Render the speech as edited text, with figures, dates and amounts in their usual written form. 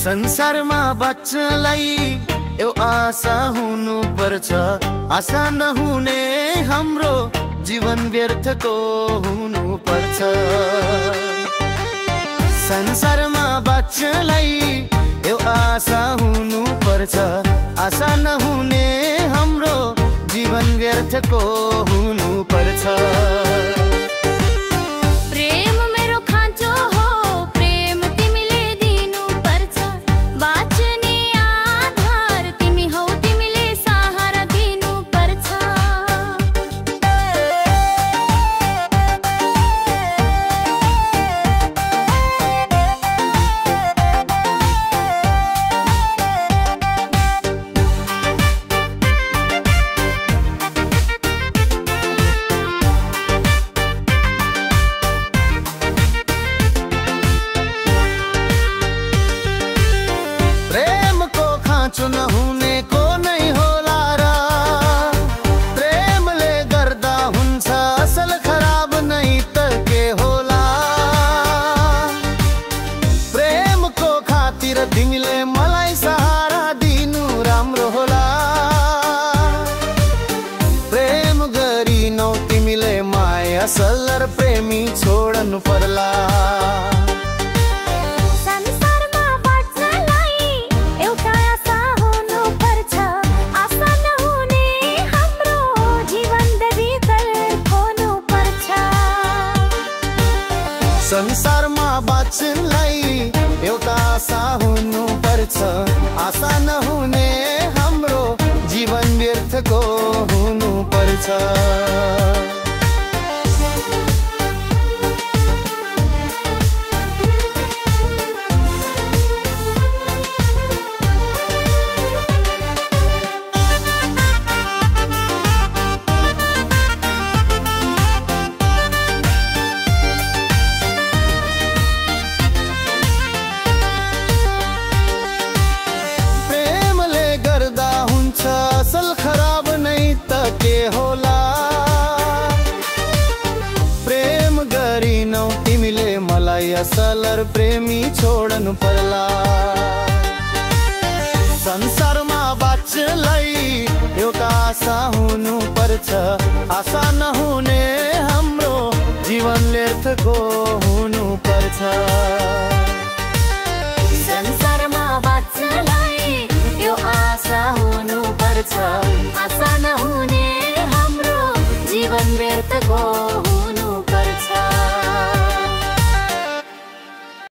संसारमा बाँच्नलाई यो आशा हुनु पर्छ। आशा नहुने हाम्रो जीवन व्यर्थको हुनु पर्छ। संसारमा बाँच्नलाई यो आशा हुनु पर्छ। आशा नहुने हाम्रो जीवन व्यर्थको हुनु पर्छ। नहुने को नै होला र प्रेमले गर्दा हुन्छ असल खराब नै त के होला। प्रेमको खातिर तिमीले मलाई सहारा दिनु राम्रो होला। प्रेम गरिनौ तिमीले माया असल र प्रेमी छोड्नु पर्ला। संसारमा बाँच्नलाई एउटा आशा हुनु पर्छ। आशा नहुने हाम्रो जीवन व्यर्थको हुनु पर्छ। असल खराब नै त के होला। प्रेम गरिनौ तिमीले मलाई असल र प्रेमी छोड्नु पर्ला। संसारमा बाँच्नलाई एउटा आशा हुनु पर्छ। आशा नहुने हाम्रो जीवन व्यर्थको हुनु पर्छ। संसारमा बाँच्नलाई यो आशा हुनु पर्छ। आशा नहुने हाम्रो जीवन व्यर्थको